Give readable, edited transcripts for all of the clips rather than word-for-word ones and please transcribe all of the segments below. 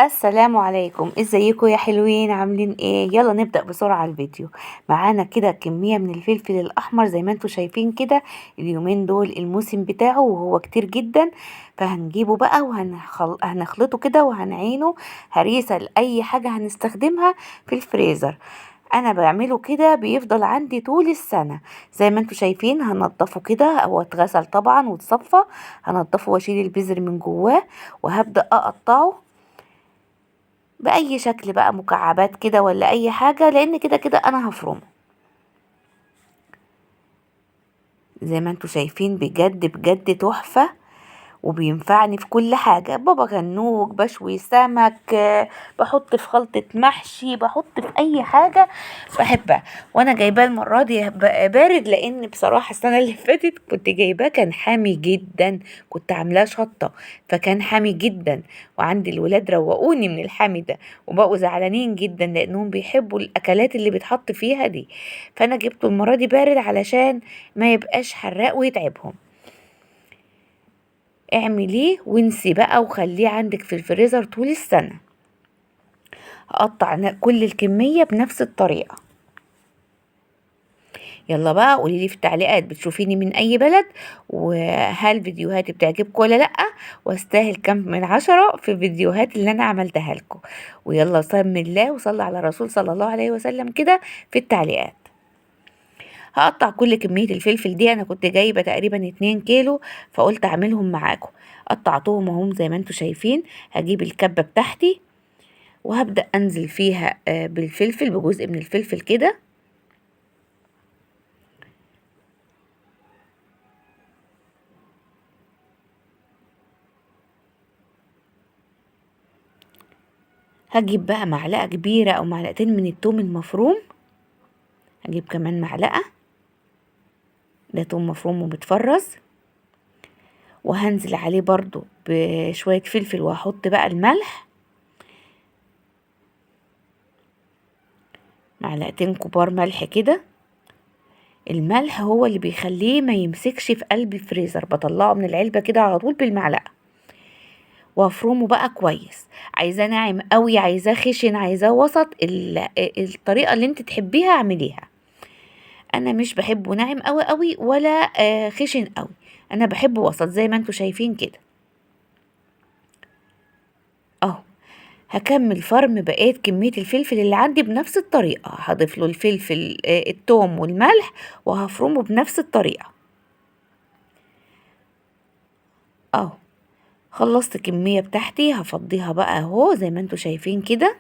السلام عليكم، ازيكم يا حلوين؟ عاملين ايه؟ يلا نبدأ بسرعة الفيديو. معانا كده كمية من الفلفل الأحمر زي ما انتوا شايفين كده. اليومين دول الموسم بتاعه وهو كتير جدا، فهنجيبه بقى وهنخلطه كده وهنعينه هريسة لأي حاجة هنستخدمها في الفريزر. انا بعمله كده بيفضل عندي طول السنة. زي ما انتوا شايفين هنضفه كده، هو اتغسل طبعا واتصفى. هنضفه واشيل البذر من جواه، وهبدأ اقطعه بأي شكل بقى، مكعبات كده ولا أي حاجة، لأن كده كده أنا هفرمه. زي ما انتوا شايفين بجد بجد تحفة، وبينفعني في كل حاجة. بابا غنوج، بشوي سمك، بحط في خلطة محشي، بحط في أي حاجة بحبها. وأنا جايباه المرة دي بارد، لأن بصراحة السنة اللي فاتت كنت جايباه كان حامي جدا، كنت عاملاه شطة فكان حامي جدا. وعندي الولاد روقوني من الحامي ده، وبقوا زعلانين جدا لأنهم بيحبوا الأكلات اللي بيتحط فيها دي. فأنا جبته المرة دي بارد علشان ما يبقاش حراق ويتعبهم. اعمليه وانسي بقى وخليه عندك في الفريزر طول السنة. هقطع كل الكمية بنفس الطريقة. يلا بقى قوليلي في التعليقات بتشوفيني من اي بلد، وهل فيديوهاتي بتعجبكم ولا لأ، واستاهل كم من 10 في الفيديوهات اللي انا عملتها لكم. ويلا سمي الله وصلي على الرسول صلى الله عليه وسلم كده في التعليقات. هقطع كل كمية الفلفل دي، انا كنت جايبة تقريبا 2 كيلو، فقلت اعملهم معاكم. قطعتهم اهم زي ما انتوا شايفين. هجيب الكبة بتاعتي وهبدأ انزل فيها بالفلفل، بجزء من الفلفل كده. هجيب بقى معلقة كبيرة او معلقتين من التوم المفروم. هجيب كمان معلقة، ده توم مفروم ومتفرز. وهنزل عليه برضو بشوية فلفل، وهحط بقى الملح، معلقتين كبار ملح كده. الملح هو اللي بيخليه ما يمسكش في قلب الفريزر، بطلعه من العلبة كده على طول بالمعلقة. وافرمه بقى كويس، عايزاه ناعم قوي، عايزاه خشن، عايزاه وسط، الطريقة اللي انت تحبيها اعمليها. انا مش بحبه ناعم قوي قوي ولا خشن قوي، انا بحبه وسط زي ما انتوا شايفين كده اهو. هكمل فرم بقية كمية الفلفل اللي عندي بنفس الطريقة، هضيف له الفلفل التوم والملح، وهفرمه بنفس الطريقة اهو. خلصت الكمية بتاعتي، هفضيها بقى اهو زي ما انتوا شايفين كده.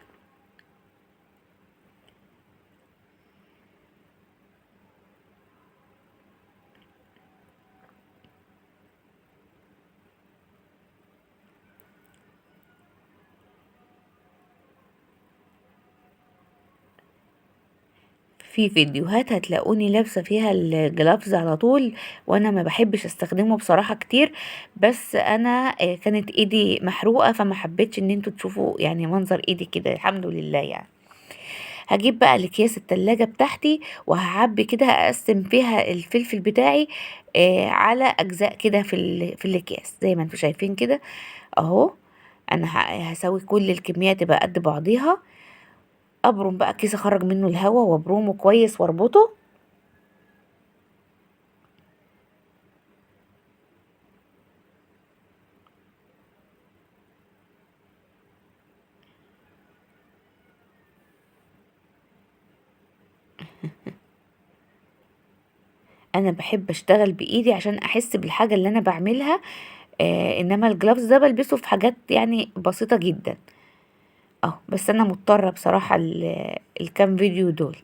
في فيديوهات هتلاقوني لابسة فيها الجلافز على طول، وانا ما بحبش استخدمه بصراحة كتير، بس انا كانت ايدي محروقة فما حبيتش ان انتوا تشوفوا يعني منظر ايدي كده، الحمد لله يعني. هجيب بقى الاكياس التلاجة بتاعتي، وهعبي كده هقسم فيها الفلفل بتاعي على اجزاء كده في الاكياس زي ما انتوا شايفين كده اهو. انا هسوي كل الكمية تبقى قد بعضيها. ابرم بقى كيس، اخرج منه الهواء وابرمه كويس واربطه. انا بحب اشتغل بايدي عشان احس بالحاجة اللي انا بعملها، انما الجلافز ده بلبسه في حاجات يعني بسيطة جدا اه، بس انا مضطرة بصراحة الكام فيديو دول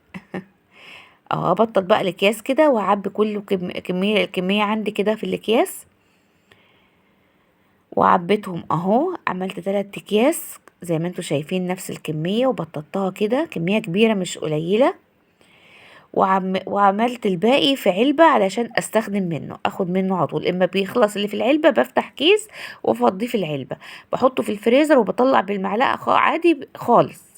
اه. ابطل بقى الاكياس كده واعبي كل كمية عندي كده في الاكياس، وعبيتهم اهو. عملت 3 اكياس زي ما انتوا شايفين نفس الكمية، وبططتها كده كمية كبيرة مش قليلة. وعملت الباقي في علبة علشان استخدم منه، اخد منه على طول. اما بيخلص اللي في العلبة بفتح كيس وافضيه في العلبة، بحطه في الفريزر وبطلع بالمعلقة عادي خالص.